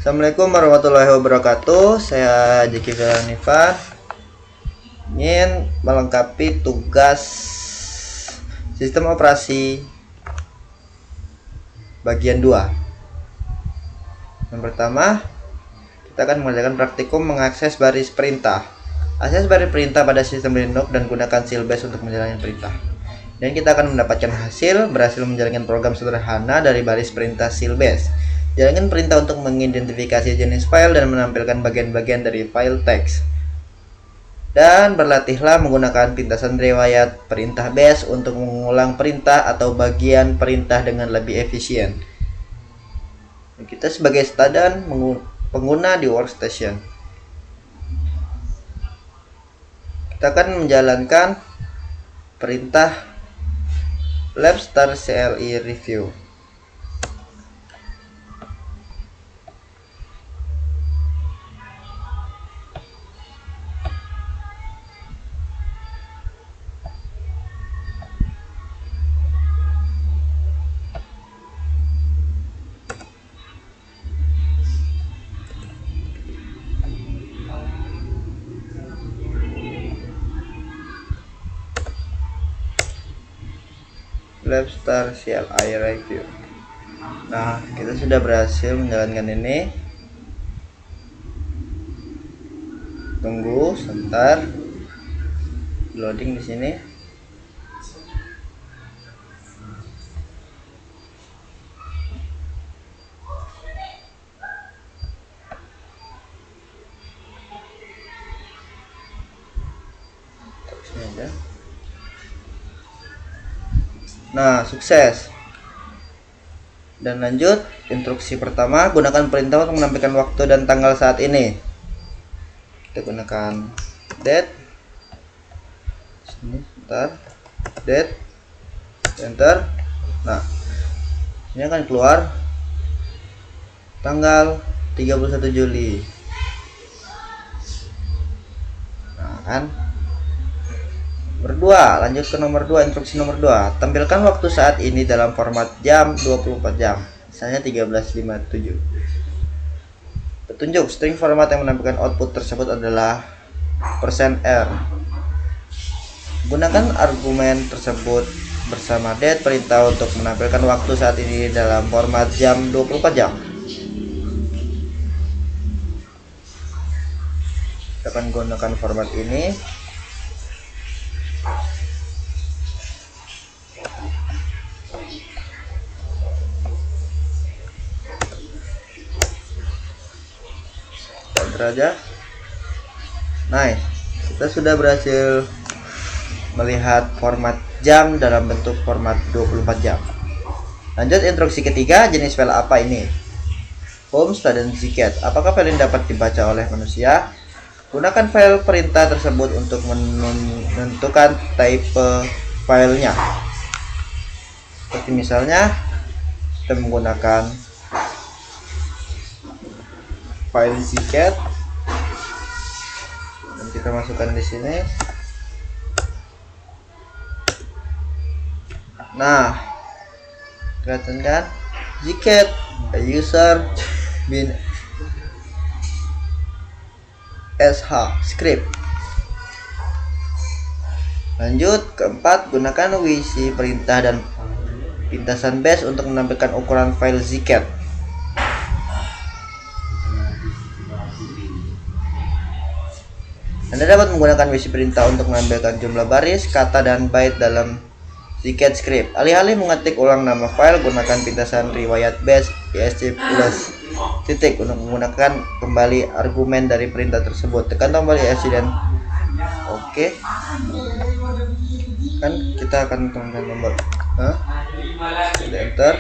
Assalamualaikum warahmatullahi wabarakatuh. Saya Jeki Firanivan ingin melengkapi tugas sistem operasi bagian 2. Yang pertama, kita akan mengerjakan praktikum mengakses baris perintah. Akses baris perintah pada sistem Linux dan gunakan shellbash untuk menjalankan perintah. Dan kita akan mendapatkan hasil berhasil menjalankan program sederhana dari baris perintah shellbash. Jalankan perintah untuk mengidentifikasi jenis file dan menampilkan bagian-bagian dari file teks. Dan berlatihlah menggunakan pintasan riwayat perintah bash untuk mengulang perintah atau bagian perintah dengan lebih efisien. Kita sebagai stadan pengguna di workstation. Kita akan menjalankan perintah lab start CLI review. Lab start CLI review. Nah, kita sudah berhasil menjalankan ini. Tunggu sebentar. Loading di sini. Nah, sukses. Dan lanjut, instruksi pertama, gunakan perintah untuk menampilkan waktu dan tanggal saat ini. Kita gunakan date. Sini, sebentar. Date. Enter. Nah, ini akan keluar tanggal 31 Juli. Nah, kan? Nomor 2, lanjut ke nomor 2, instruksi nomor 2. Tampilkan waktu saat ini dalam format jam 24 jam, misalnya 13.57. Petunjuk, string format yang menampilkan output tersebut adalah %r. Gunakan argumen tersebut bersama date perintah untuk menampilkan waktu saat ini dalam format jam 24 jam. Kita akan gunakan format ini. Aja. Nice. Kita sudah berhasil melihat format jam dalam bentuk format 24 jam. Lanjut instruksi ketiga, jenis file apa ini? Home dan Zcat. Apakah file ini dapat dibaca oleh manusia? Gunakan file perintah tersebut untuk menentukan type filenya. Seperti misalnya kita menggunakan file Zcat. Kita masukkan di sini. Nah, kelihatan kan? Zcat user bin sh script. Lanjut keempat, gunakan WC perintah dan pintasan bash untuk menampilkan ukuran file Zcat. Anda dapat menggunakan WC perintah untuk menambahkan jumlah baris, kata, dan byte dalam Zcat script. Alih-alih mengetik ulang nama file, gunakan pintasan riwayat bash isc plus titik untuk menggunakan kembali argumen dari perintah tersebut. Tekan tombol isc dan oke. Kan kita akan tekan tombol enter.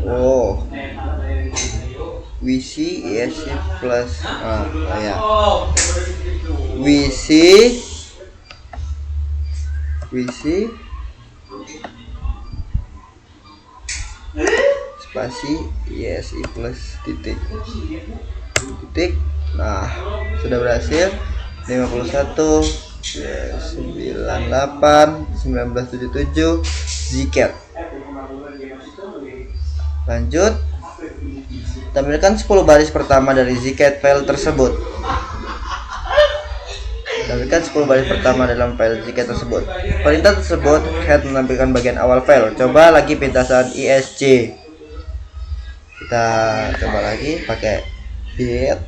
Oh, WC ISC plus ya. WC spasi ISI plus titik. Nah, sudah berhasil. 51 98 1977 Zcat. Lanjut, tampilkan 10 baris pertama dari Zcat file tersebut. Tampilkan 10 baris pertama dalam file Zcat tersebut. Perintah tersebut head menampilkan bagian awal file. Coba lagi pintasan ISC. Kita coba lagi pakai head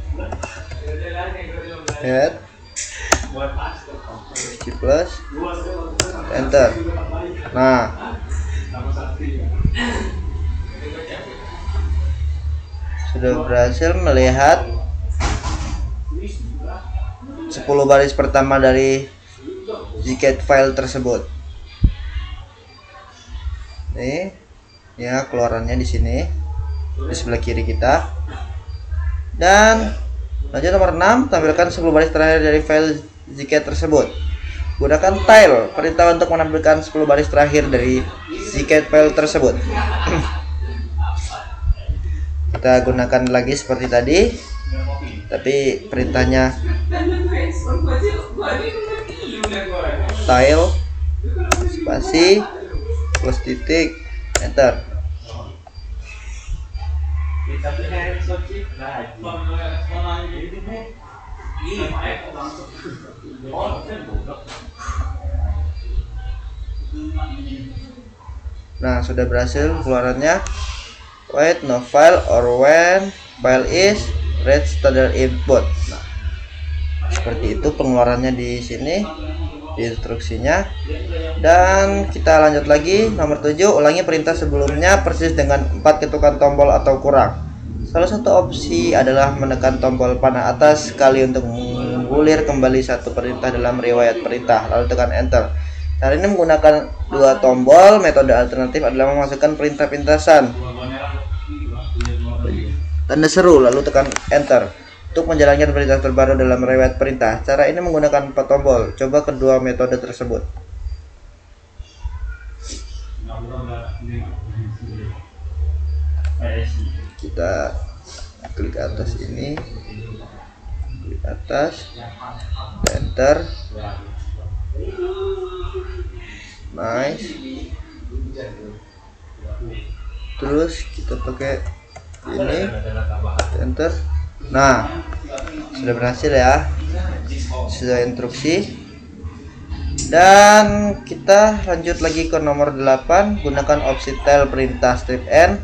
ISC plus enter. Nah, sudah berhasil melihat 10 baris pertama dari Zcat file tersebut. Nih, ya keluarannya di sini di sebelah kiri kita. Dan lanjut nomor 6, tampilkan 10 baris terakhir dari file Zcat tersebut. Gunakan tile perintah untuk menampilkan 10 baris terakhir dari Zcat file tersebut. Kita gunakan lagi seperti tadi, tapi perintahnya tile spasi plus titik enter. Nah, sudah berhasil keluarannya. Wait, no file or when file is read standard input. Nah, seperti itu pengeluarannya di sini, di instruksinya. Dan kita lanjut lagi nomor 7, ulangi perintah sebelumnya persis dengan 4 ketukan tombol atau kurang. Salah satu opsi adalah menekan tombol panah atas sekali untuk menggulir kembali satu perintah dalam riwayat perintah, lalu tekan enter. Cara ini menggunakan 2 tombol. Metode alternatif adalah memasukkan perintah pintasan tanda seru lalu tekan enter untuk menjalankan perintah terbaru dalam riwayat perintah. Cara ini menggunakan 4 tombol. Coba kedua metode tersebut. Kita klik atas ini, klik atas, enter. Nice. Terus kita pakai ini, enter. Nah, sudah berhasil ya sesuai instruksi. Dan kita lanjut lagi ke nomor 8, gunakan opsi tile perintah strip n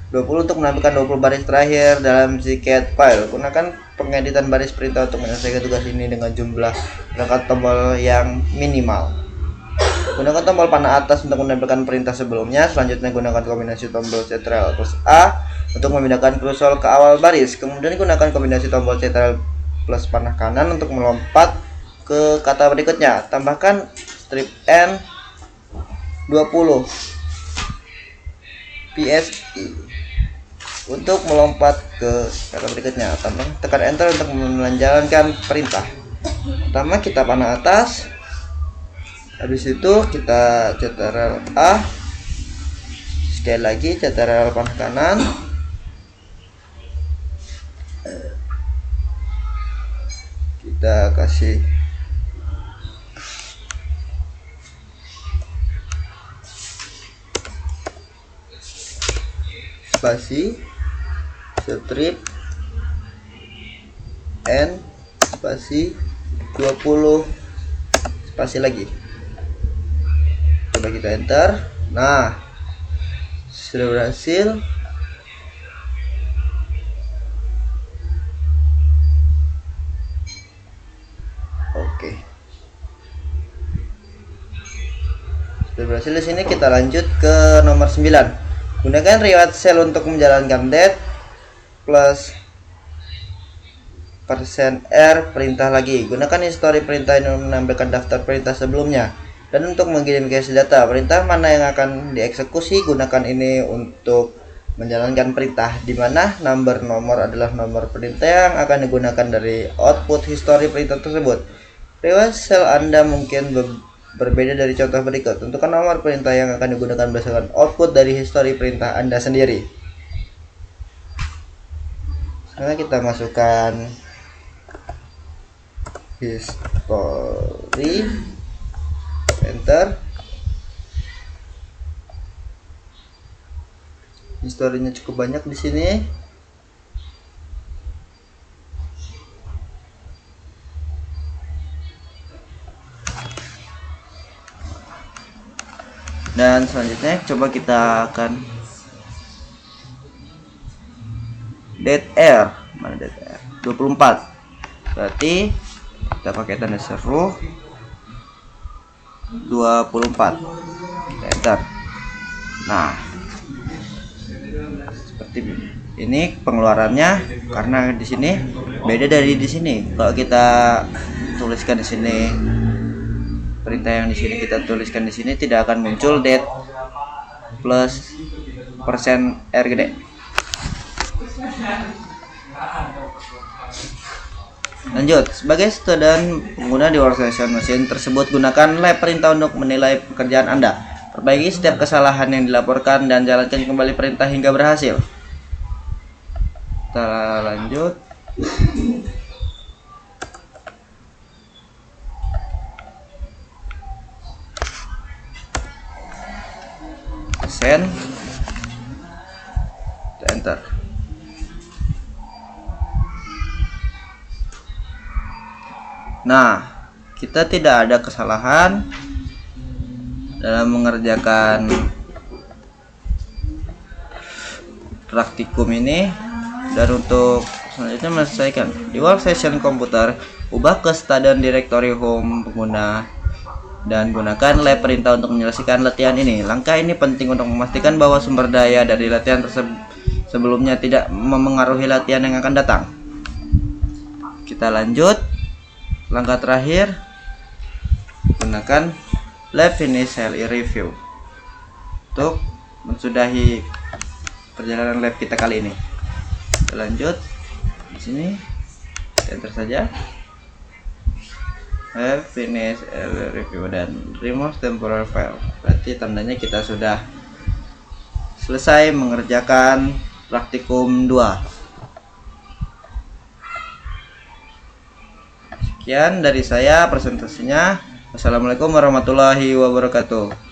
20 untuk menampilkan 20 baris terakhir dalam Zcat file. Gunakan pengeditan baris perintah untuk menyelesaikan tugas ini dengan jumlah perangkat tombol yang minimal. Gunakan tombol panah atas untuk menampilkan perintah sebelumnya. Selanjutnya gunakan kombinasi tombol Ctrl plus A untuk memindahkan kursor ke awal baris. Kemudian gunakan kombinasi tombol Ctrl plus panah kanan untuk melompat ke kata berikutnya. Tambahkan strip n 20 PSI untuk melompat ke kata berikutnya. Tekan enter untuk menjalankan perintah. Pertama kita panah atas, habis itu kita Ctrl A, sekali lagi Ctrl panah kanan, kita kasih spasi strip n spasi 20 spasi lagi. Coba kita enter. Nah, sudah berhasil. Oke, sudah berhasil. Di sini kita lanjut ke nomor 9. Gunakan riwayat sel untuk menjalankan det plus %r perintah lagi. Gunakan history perintah ini untuk menambahkan daftar perintah sebelumnya. Dan untuk mengirim cache data, perintah mana yang akan dieksekusi, gunakan ini untuk menjalankan perintah, di mana nomor adalah nomor perintah yang akan digunakan dari output history perintah tersebut. Riwayat sel Anda mungkin berbeda dari contoh berikut. Tentukan nomor perintah yang akan digunakan berdasarkan output dari history perintah Anda sendiri. Nah, kita masukkan history, enter. Historinya cukup banyak di sini. Dan selanjutnya coba kita akan dead air. Mana dead air? 24. Berarti kita pakai tanda seru 24. Enter. Nah, seperti ini pengeluarannya, karena di sini beda dari di sini. Kalau kita tuliskan di sini, perintah yang di sini kita tuliskan di sini tidak akan muncul dead plus persen R gede. Lanjut, sebagai student pengguna di workstation mesin tersebut, gunakan lab perintah untuk menilai pekerjaan Anda. Perbaiki setiap kesalahan yang dilaporkan dan jalankan kembali perintah hingga berhasil. Kita lanjut. Send. Enter. Nah, kita tidak ada kesalahan dalam mengerjakan praktikum ini. Dan untuk selanjutnya menyelesaikan di workstation komputer, ubah ke student directory home pengguna dan gunakan lab perintah untuk menyelesaikan latihan ini. Langkah ini penting untuk memastikan bahwa sumber daya dari latihan sebelumnya tidak memengaruhi latihan yang akan datang. Kita lanjut. Langkah terakhir, gunakan lab finish LE review untuk mensudahi perjalanan lab kita kali ini. Kita lanjut di sini, enter saja lab finish LE review dan remove temporary file. Berarti tandanya kita sudah selesai mengerjakan praktikum 2. Sekian dari saya presentasinya. Wassalamualaikum warahmatullahi wabarakatuh.